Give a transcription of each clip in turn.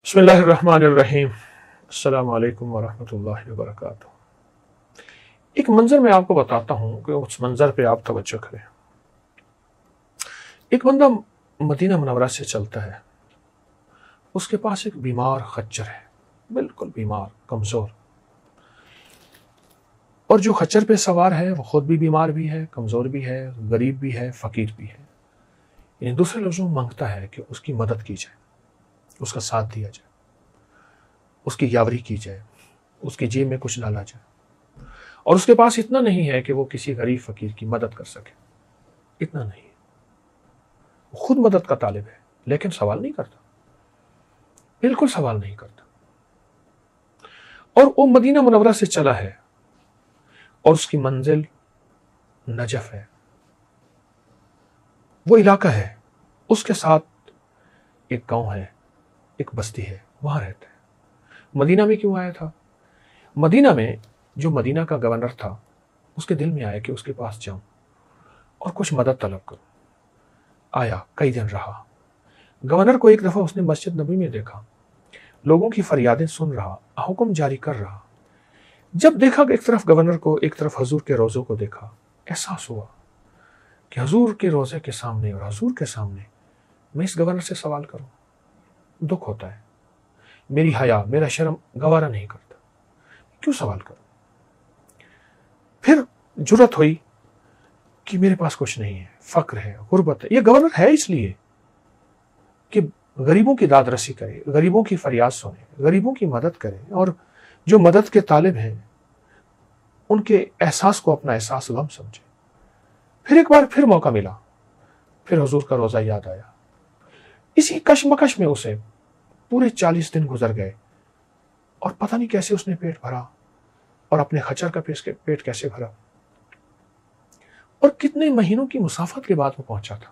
بسم اللہ الرحمن الرحیم۔ السلام علیکم ورحمۃ اللہ وبرکاتہ۔ ایک منظر میں آپ کو بتاتا ہوں کہ اس منظر پہ آپ توجہ کریں۔ ایک بندہ مدینہ منورہ سے چلتا ہے، اس کے پاس ایک بیمار خچر ہے، بالکل بیمار، کمزور، اور جو خچر پہ سوار ہے وہ خود بھی بیمار بھی ہے، کمزور بھی ہے، غریب بھی ہے، فقیر بھی ہے۔ یعنی دوسرے لفظوں میں مانگتا ہے کہ اس کی مدد کی جائے، اس کا ساتھ دیا جائے، اس کی یاوری کی جائے، اس کی جیب میں کچھ ڈالا جائے۔ اور اس کے پاس اتنا نہیں ہے کہ وہ کسی غریب فقیر کی مدد کر سکے، اتنا نہیں ہے۔ وہ خود مدد کا طالب ہے لیکن سوال نہیں کرتا، بالکل سوال نہیں کرتا۔ اور وہ مدینہ منورہ سے چلا ہے اور اس کی منزل نجف ہے، وہ علاقہ ہے، اس کے ساتھ ایک گاؤں ہے، ایک بستی ہے، وہاں رہتا ہے۔ مدینہ میں کیوں آیا تھا؟ مدینہ میں جو مدینہ کا گورنر تھا، اس کے دل میں آیا کہ اس کے پاس جاؤں اور کچھ مدد طلب کروں۔ آیا، کئی دن رہا۔ گورنر کو ایک دفعہ اس نے مسجد نبوی میں دیکھا، لوگوں کی فریادیں سن رہا، حکم جاری کر رہا۔ جب دیکھا کہ ایک طرف گورنر کو، ایک طرف حضور کے روضوں کو دیکھا، احساس ہوا کہ حضور کے روضے کے سامنے اور حضور کے سامنے میں اس گورنر سے سوال کروں، دکھ ہوتا ہے، میری حیا، میرا شرم گوارا نہیں کرتا، کیوں سوال کروں؟ پھر جرأت ہوئی کہ میرے پاس کچھ نہیں ہے، فقر ہے، غربت ہے۔ یہ گورنر ہے اس لیے کہ غریبوں کی داد رسی کرے، غریبوں کی فریاد سنے، غریبوں کی مدد کرے، اور جو مدد کے طالب ہیں ان کے احساس کو اپنا احساس غم سمجھے۔ پھر ایک بار پھر موقع ملا، پھر حضور کا روزہ یاد آیا۔ اسی کشمکش میں اسے پورے 40 دن گزر گئے اور پتہ نہیں کیسے اس نے پیٹ بھرا، اور اپنے خچر کا پیٹ کیسے بھرا، اور کتنے مہینوں کی مسافت کے بعد وہ پہنچا تھا۔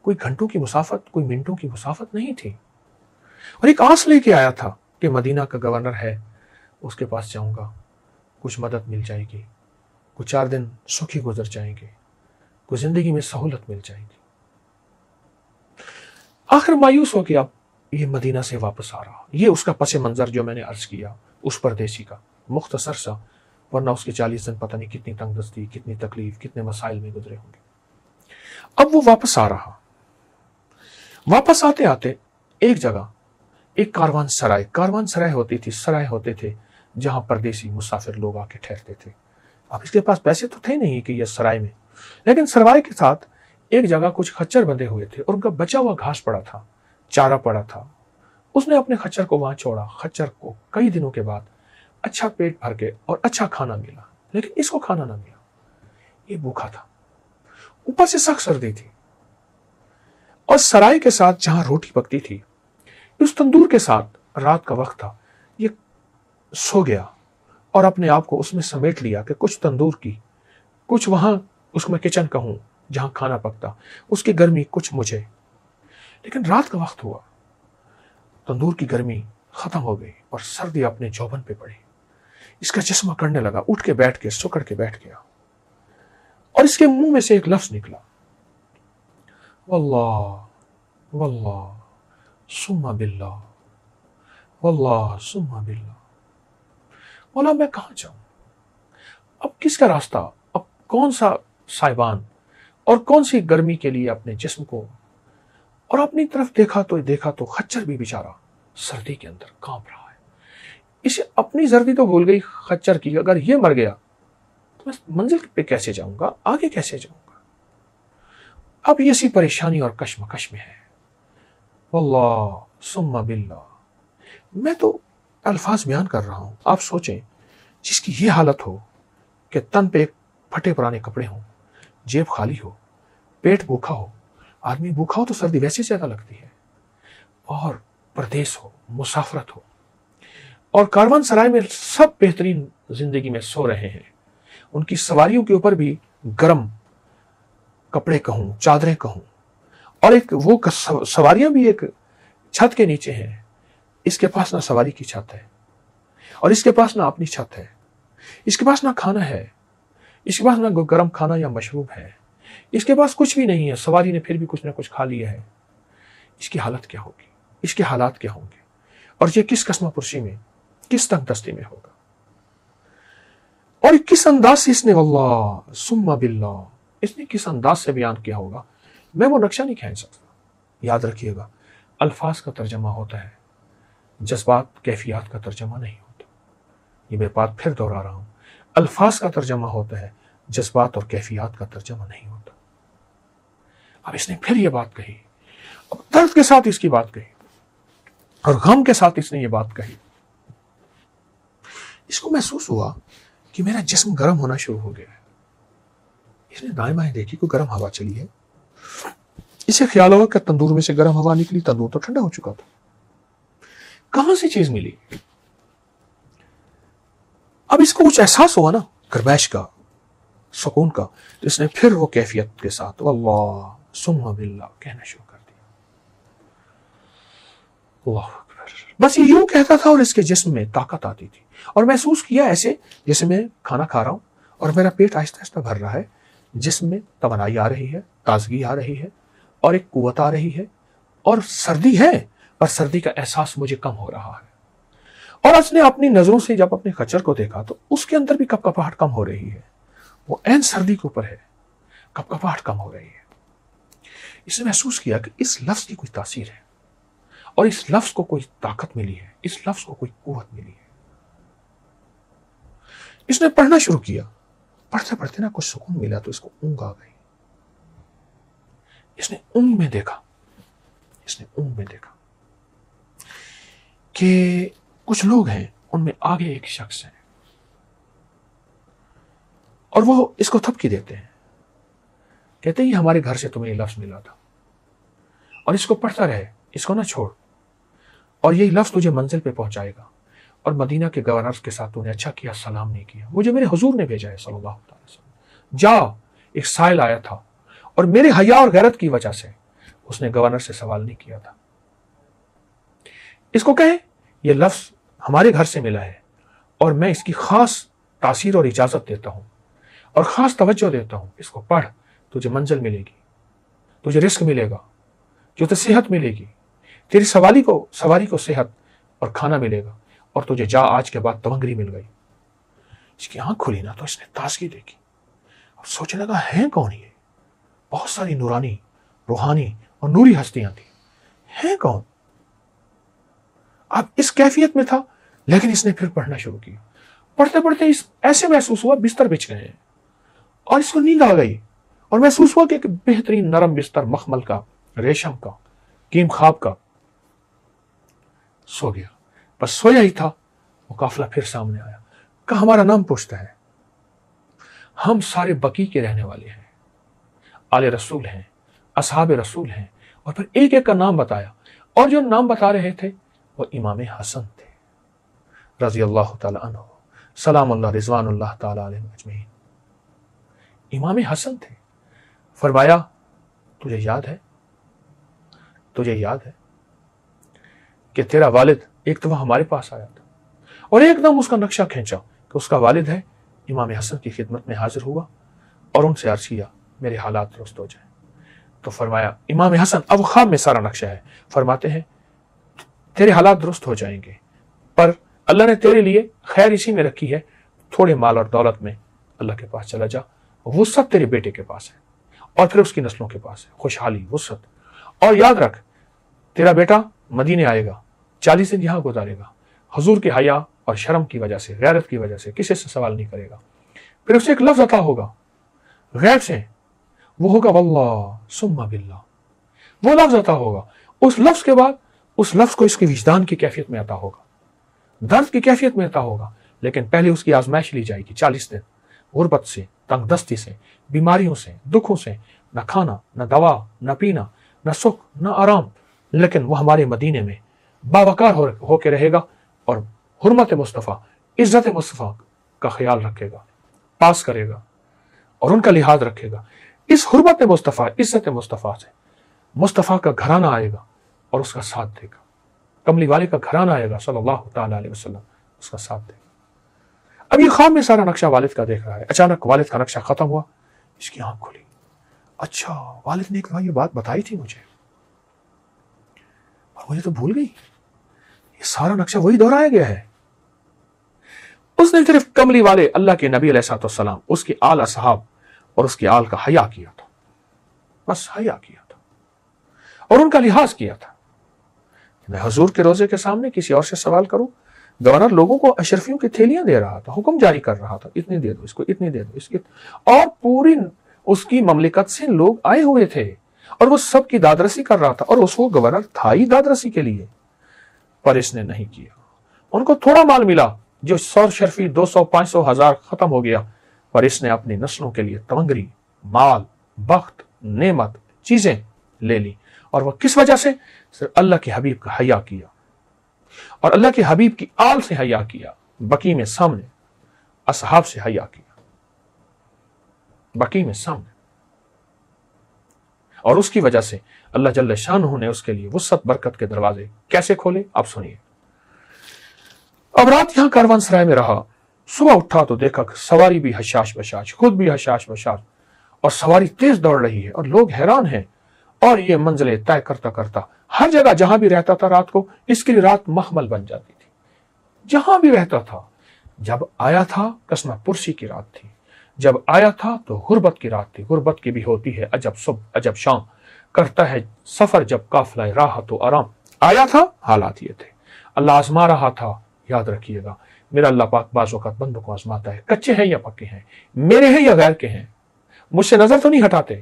کوئی گھنٹوں کی مسافت، کوئی منٹوں کی مسافت نہیں تھی، اور ایک آس لے کے آیا تھا کہ مدینہ کا گورنر ہے، اس کے پاس جاؤں گا، کچھ مدد مل جائے گی، کچھ 4 دن سکھی گزر جائیں گے، کچھ زندگی میں سہولت مل جائے گی۔ آخر مایوس ہو کے اب یہ مدینہ سے واپس آ رہا۔ یہ اس کا پس منظر جو میں نے عرض کیا اس پردیسی کا، مختصر سا، ورنہ اس کے 40 دن پتہ نہیں کتنی تنگ دستی، کتنی تکلیف، کتنے مسائل میں گزرے ہوں گے۔ اب وہ واپس آ رہا۔ واپس آتے آتے ایک جگہ ایک کاروان سرائے ہوتی تھی، سرائے ہوتے تھے جہاں پردیسی مسافر لوگ آ کے ٹھہرتے تھے۔ اب اس کے پاس پیسے تو تھے نہیں کہ یہ سرائے میں، لیکن سرائے کے ساتھ ایک جگہ کچھ خچر بندھے ہوئے تھے اور ان کا بچا ہوا گھاس پڑا تھا، چارہ پڑا تھا۔ اس نے اپنے خچر کو وہاں چھوڑا۔ خچر کو کئی دنوں کے بعد اچھا پیٹ بھر کے اور اچھا کھانا ملا، لیکن اس کو کھانا نہ ملا، یہ بھوکا تھا، اوپر سے سخت سردی تھی، اور سرائے کے ساتھ جہاں روٹی پکتی تھی، اس تندور کے ساتھ رات کا وقت تھا، یہ سو گیا اور اپنے آپ کو اس میں سمیٹ لیا کہ کچھ تندور کی، کچھ وہاں اس میں کچن کہوں جہاں کھانا پکتا، اس کی گرمی کچھ مجھے۔ لیکن رات کا وقت ہوا، تندور کی گرمی ختم ہو گئی اور سردی اپنے جوبن پہ پڑی۔ اس کا جسم اکڑنے لگا، اٹھ کے بیٹھ کے سکڑ کے بیٹھ گیا، اور اس کے منہ میں سے ایک لفظ نکلا، واللہ واللہ ثم باللہ، واللہ ثم باللہ۔ مولا میں کہاں جاؤں؟ اب کس کا راستہ؟ اب کون سا سائبان اور کون سی گرمی کے لیے اپنے جسم کو؟ اور اپنی طرف دیکھا تو خچر بھی بیچارہ سردی کے اندر کانپ رہا ہے۔ اسے اپنی سردی تو بھول گئی خچر کی، اگر یہ مر گیا تو میں منزل پہ کیسے جاؤں گا، آگے کیسے جاؤں گا؟ اب یہ سی پریشانی اور کشمکش میں ہے۔ واللہ ثم باللہ، میں تو الفاظ بیان کر رہا ہوں، آپ سوچیں جس کی یہ حالت ہو کہ تن پہ پھٹے پرانے کپڑے ہوں، جیب خالی ہو، پیٹ بھوکا ہو۔ آدمی بھوکا ہو تو سردی ویسے زیادہ لگتی ہے، اور پردیس ہو، مسافرت ہو، اور کاروان سرائے میں سب بہترین زندگی میں سو رہے ہیں، ان کی سواریوں کے اوپر بھی گرم کپڑے کہوں، چادریں کہوں، اور ایک وہ سواریاں بھی ایک چھت کے نیچے ہیں۔ اس کے پاس نہ سواری کی چھت ہے، اور اس کے پاس نہ اپنی چھت ہے، اس کے پاس نہ کھانا ہے، اس کے پاس نہ گرم کھانا یا مشروب ہے، اس کے پاس کچھ بھی نہیں ہے۔ سواری نے پھر بھی کچھ نہ کچھ کھا لیا ہے، اس کی حالت کیا ہوگی؟ اس کے حالات کیا ہوں گے، اور یہ کس قسم پرسی میں، کس تنگ دستی میں ہوگا، اور کس انداز سے اس نے واللہ ثم باللہ اس نے کس انداز سے بیان کیا ہوگا، میں وہ نقشہ نہیں کھینچ سکتا۔ یاد رکھیے گا، الفاظ کا ترجمہ ہوتا ہے، جذبات کیفیات کا ترجمہ نہیں ہوتا۔ یہ میں بات پھر دوہرا رہا ہوں، الفاظ کا ترجمہ ہوتا ہے، جذبات اور کیفیات کا ترجمہ نہیں ہوتا۔ اب اس نے پھر یہ بات کہی، اب درد کے ساتھ اس کی بات کہی اور غم کے ساتھ اس نے یہ بات کہی۔ اس کو محسوس ہوا کہ میرا جسم گرم ہونا شروع ہو گیا ہے۔ اس نے دائیں بائیں دیکھی، کوئی گرم ہوا چلی ہے۔ اسے خیال ہوا کہ تندور میں سے گرم ہوا نکلی، تندور تو ٹھنڈا ہو چکا تھا، کہاں سے چیز ملی؟ اب اس کو کچھ احساس ہوا نا گرمائش کا، سکون کا، تو اس نے پھر وہ کیفیت کے ساتھ واللہ ثم باللہ کہنا شروع کر دیا۔ اللہ اکبر، بس یہ یوں کہتا تھا اور اس کے جسم میں طاقت آتی تھی، اور محسوس کیا ایسے جیسے میں کھانا کھا رہا ہوں اور میرا پیٹ آہستہ آہستہ بھر رہا ہے، جسم میں توانائی آ رہی ہے، تازگی آ رہی ہے، اور ایک قوت آ رہی ہے، اور سردی ہے پر سردی کا احساس مجھے کم ہو رہا ہے۔ اور اس نے اپنی نظروں سے جب اپنے خچر کو دیکھا تو اس کے اندر بھی کپکپاہٹ کم ہو رہی ہے، وہ عین سردی کے اوپر ہے، کپکپاہٹ کم ہو رہی ہے۔ اس نے محسوس کیا کہ اس لفظ کی کوئی تاثیر ہے، اور اس لفظ کو کوئی طاقت ملی ہے، اس لفظ کو کوئی قوت ملی ہے۔ اس نے پڑھنا شروع کیا، پڑھتے پڑھتے نا کچھ سکون ملا تو اس کو اونگ آ گئی۔ اس نے اونگ میں دیکھا، اس نے اونگ میں دیکھا کہ کچھ لوگ ہیں، ان میں آگے ایک شخص ہے، اور وہ اس کو تھپکی دیتے ہیں، کہتے ہیں یہ ہمارے گھر سے تمہیں یہ لفظ ملا تھا، اور اس کو پڑھتا رہے، اس کو نہ چھوڑ، اور یہ لفظ تجھے منزل پہ پہنچائے گا، اور مدینہ کے گورنر کے ساتھ تو نے اچھا کیا، سلام نہیں کیا، مجھے میرے حضور نے بھیجا ہے صلی اللہ علیہ وسلم، جا۔ ایک سائل آیا تھا اور میرے حیا اور غیرت کی وجہ سے اس نے گورنر سے سوال نہیں کیا تھا، اس کو کہے یہ لفظ ہمارے گھر سے ملا ہے، اور میں اس کی خاص تاثیر اور اجازت دیتا ہوں اور خاص توجہ دیتا ہوں، اس کو پڑھ، تجھے منزل ملے گی، تجھے رزق ملے گا، تجھے صحت ملے گی، تیری سواری کو صحت اور کھانا ملے گا، اور تجھے جا آج کے بعد تمنگری مل گئی۔ اس کی آنکھ کھلی نا تو اس نے تازگی دیکھی، اب سوچنے لگا ہے کون یہ؟ بہت ساری نورانی، روحانی اور نوری ہستیاں تھیں، ہیں کون؟ اب اس کیفیت میں تھا، لیکن اس نے پھر پڑھنا شروع کیا۔ پڑھتے پڑھتے اس ایسے محسوس ہوا بستر بچھ گئے ہیں، اور اس کو نیند آ گئی، اور محسوس ہوا کہ ایک بہترین نرم بستر مخمل کا، ریشم کا، کیم خواب کا، سو گیا۔ بس سویا ہی تھا، وہ قافلہ پھر سامنے آیا، کہا ہمارا نام پوچھتا ہے، ہم سارے بقی کے رہنے والے ہیں، آل رسول ہیں، اصحاب رسول ہیں، اور پھر ایک ایک کا نام بتایا، اور جو نام بتا رہے تھے وہ امام حسن تھے رضی اللہ تعالی عنہ، سلام اللہ رضوان اللہ تعالی علیہ اجمعین۔ امام حسن تھے۔ فرمایا تجھے یاد ہے، تجھے یاد ہے کہ تیرا والد ایک دفعہ ہمارے پاس آیا تھا، اور ایک دم اس کا نقشہ کھینچا کہ اس کا والد ہے، امام حسن کی خدمت میں حاضر ہوا اور ان سے عرض کیا میرے حالات درست ہو جائیں۔ تو فرمایا امام حسن، اب خواب میں سارا نقشہ ہے، فرماتے ہیں تیرے حالات درست ہو جائیں گے، پر اللہ نے تیرے لیے خیر اسی میں رکھی ہے، تھوڑے مال اور دولت میں اللہ کے پاس چلا جا، وہ سب تیرے بیٹے کے پاس ہے، اور پھر اس کی نسلوں کے پاس ہے، خوشحالی، وسعت، اور یاد رکھ تیرا بیٹا مدینے آئے گا، 40 دن یہاں گزارے گا، حضور کی حیا اور شرم کی وجہ سے، غیرت کی وجہ سے کسی سے سوال نہیں کرے گا، پھر اسے ایک لفظ عطا ہوگا غیب سے، وہ ہوگا واللہ ثم باللہ، وہ لفظ عطا ہوگا، اس لفظ کے بعد اس لفظ کو اس کی وجدان کی کیفیت میں عطا ہوگا، درد کی کیفیت میں عطا ہوگا، لیکن پہلے اس کی آزمائش لی جائے گی 40 دن، غربت سے، تنگ دستی سے، بیماریوں سے، دکھوں سے، نہ کھانا، نہ دوا، نہ پینا، نہ سکھ، نہ آرام، لیکن وہ ہمارے مدینے میں باوقار ہو کے رہے گا، اور حرمت مصطفیٰ، عزت مصطفیٰ کا خیال رکھے گا، پاس کرے گا، اور ان کا لحاظ رکھے گا۔ اس حرمت مصطفیٰ، عزت مصطفیٰ سے مصطفیٰ کا گھرانہ آئے گا اور اس کا ساتھ دے گا، کملی والے کا گھرانہ آئے گا صلی اللہ تعالی علیہ وسلم، اس کا ساتھ دے گا۔ اب یہ خواب میں سارا نقشہ والد کا دیکھ رہا ہے، اچانک والد کا نقشہ ختم ہوا، اس کی آنکھ کھلی، اچھا والد نے ایک یہ بات بتائی تھی مجھے، اور مجھے تو بھول گئی، یہ سارا نقشہ وہی دہرایا گیا ہے۔ اس نے صرف کملی والے اللہ کے نبی علیہ السلام، اس کے آل اصحاب اور اس کے آل کا حیا کیا تھا، بس حیا کیا تھا اور ان کا لحاظ کیا تھا۔ میں حضور کے روزے کے سامنے کسی اور سے سوال کروں، گورنر لوگوں کو اشرفیوں کی تھیلیاں دے رہا تھا، حکم جاری کر رہا تھا، اتنی دے دو اس کو، اتنی دے دو اس کی، اور پوری اس کی مملکت سے لوگ آئے ہوئے تھے اور وہ سب کی دادرسی کر رہا تھا، اور اس کو گورنر تھا ہی دادرسی کے لیے، پر اس نے نہیں کیا۔ ان کو تھوڑا مال ملا، جو 100 شرفی 200 500 1000 ختم ہو گیا، پر اس نے اپنی نسلوں کے لیے تمنگری، مال، بخت، نعمت، چیزیں لے لی، اور وہ کس وجہ سے؟ صرف اللہ کے حبیب کا حیا کیا اور اللہ کے حبیب کی آل سے حیا کیا، بقی میں سامنے اصحاب سے حیا کیا، بقی میں سامنے، اور اس کی وجہ سے اللہ جل شانہ نے اس کے لیے وسعت برکت کے دروازے کیسے کھولے، اب سنیے۔ اب رات یہاں کاروان سرائے میں رہا، صبح اٹھا تو دیکھا کہ سواری بھی حشاش بشاش، خود بھی حشاش بشاش، اور سواری تیز دوڑ رہی ہے اور لوگ حیران ہیں، اور یہ منزلیں طے کرتا کرتا ہر جگہ جہاں بھی رہتا تھا رات کو، اس کے لیے رات محمل بن جاتی تھی، جہاں بھی رہتا تھا۔ جب آیا تھا قسمہ پرسی کی رات تھی، جب آیا تھا تو غربت کی رات تھی، غربت کی بھی ہوتی ہے عجب صبح عجب شام، کرتا ہے سفر جب قافلہ راحت و آرام۔ آیا تھا، حالات یہ تھے، اللہ آزما رہا تھا۔ یاد رکھیے گا، میرا اللہ پاک بعض اوقات بندوں کو آزماتا ہے، کچے ہیں یا پکے ہیں، میرے ہیں یا غیر کے ہیں، مجھ سے نظر تو نہیں ہٹاتے،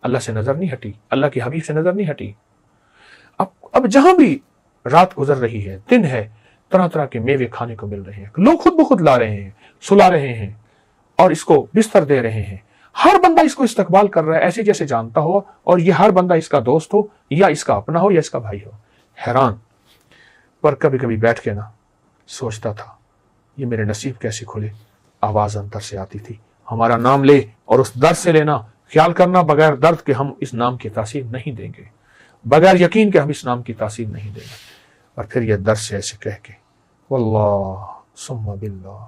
اللہ سے نظر نہیں ہٹی، اللہ کی حبیب سے نظر نہیں ہٹی۔ اب جہاں بھی رات گزر رہی ہے، دن ہے، طرح طرح کے میوے کھانے کو مل رہے ہیں، لوگ خود بخود لا رہے ہیں، سلا رہے ہیں اور اس کو بستر دے رہے ہیں، ہر بندہ اس کو استقبال کر رہا ہے ایسے جیسے جانتا ہو، اور یہ ہر بندہ اس کا دوست ہو یا اس کا اپنا ہو یا اس کا بھائی ہو۔ حیران، پر کبھی کبھی بیٹھ کے نا سوچتا تھا یہ میرے نصیب کیسے کھلے۔ آواز اندر سے آتی تھی، ہمارا نام لے اور اس درد سے لینا، خیال کرنا بغیر درد کے ہم اس نام کی تاثیر نہیں دیں گے، بغیر یقین کے ہم اس نام کی تاثیر نہیں دیں گے۔ اور پھر یہ درد سے ایسے کہہ کے واللہ ثم باللہ،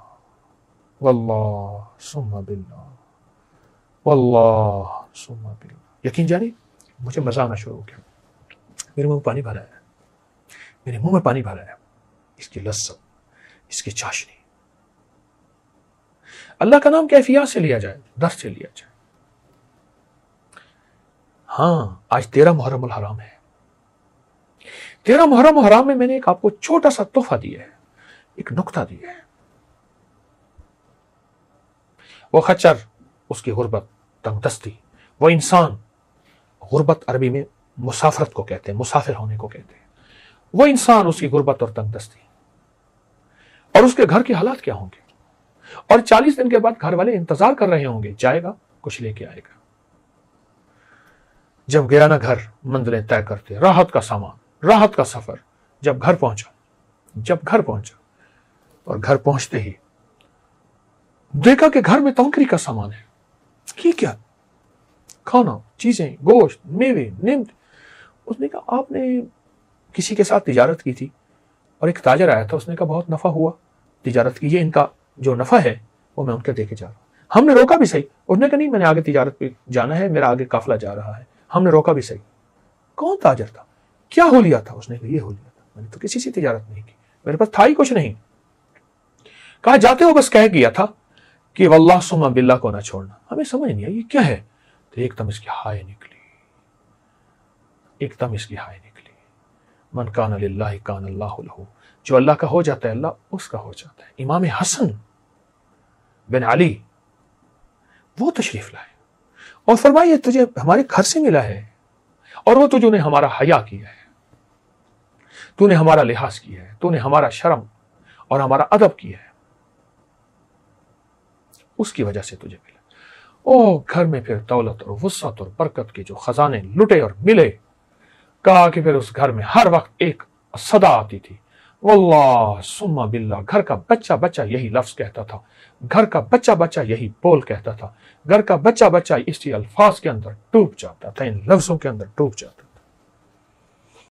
واللہ ثم باللہ، واللہ ثم باللہ، یقین جانی مجھے مزہ آنا شروع ہو گیا، میرے منہ میں پانی بھرا ہے، میرے منہ میں پانی بھرا ہے، اس کی لذت، اس کی چاشنی۔ اللہ کا نام کیفیات سے لیا جائے، درد سے لیا جائے۔ ہاں، آج 13 محرم الحرام ہے، 13 محرم الحرام میں میں نے ایک آپ کو چھوٹا سا تحفہ دیا ہے، ایک نکتہ دیا ہے۔ وہ خچر، اس کی غربت، تنگ دستی، وہ انسان، غربت عربی میں مسافرت کو کہتے ہیں، مسافر ہونے کو کہتے ہیں، وہ انسان، اس کی غربت اور تنگ دستی، اور اس کے گھر کے حالات کیا ہوں گے، اور 40 دن کے بعد گھر والے انتظار کر رہے ہوں گے، جائے گا کچھ لے کے آئے گا۔ جب گیا نا گھر، منزلیں طے کرتے، راحت کا سامان، راحت کا سفر، جب گھر پہنچا اور گھر پہنچتے ہی دیکھا کہ گھر میں تنکری کا سامان ہے، یہ کیا؟ کھانا، چیزیں، گوشت، میوے، نعمت۔ اس نے کہا آپ نے کسی کے ساتھ تجارت کی تھی اور ایک تاجر آیا تھا، اس نے کہا بہت نفع ہوا تجارت کی، یہ ان کا جو نفع ہے وہ میں ان کے دے کے جا رہا ہوں۔ ہم نے روکا بھی صحیح، اس نے کہا نہیں میں نے آگے تجارت پہ جانا ہے، میرا آگے قافلہ جا رہا ہے، ہم نے روکا بھی صحیح۔ کون تاجر تھا؟ کیا حلیہ تھا؟ اس نے کہا یہ حلیہ تھا، میں نے تو کسی سے تجارت نہیں کی، میرے پاس تھا ہی کچھ نہیں۔ کہا جاتے ہو بس کہہ گیا تھا کہ واللہ ثم باللہ کو نہ چھوڑنا۔ ہمیں سمجھ نہیں آئی یہ کیا ہے، تو ایک دم اس کی ہائے نکلی، ایک دم اس کی ہائے نکلی، من کان للہ کان اللہ لہ، جو اللہ کا ہو جاتا ہے اللہ اس کا ہو جاتا ہے۔ امام حسن بن علی وہ تشریف لائے اور فرمائیے تجھے ہمارے گھر سے ملا ہے، اور وہ تجھے نے ہمارا حیا کیا ہے، تو نے ہمارا لحاظ کیا ہے، تو نے ہمارا شرم اور ہمارا ادب کیا ہے، اس کی وجہ سے تجھے ملا۔ او گھر میں پھر دولت اور وسعت اور برکت کے جو خزانے لٹے اور ملے، کہا کہ پھر اس گھر میں ہر وقت ایک صدا آتی تھی، واللہ ثم باللہ، گھر کا بچہ بچہ یہی لفظ کہتا تھا، گھر کا بچہ بچہ یہی بول کہتا تھا، گھر کا بچہ بچہ اسی الفاظ کے اندر ڈوب جاتا تھا، ان لفظوں کے اندر ڈوب جاتا تھا۔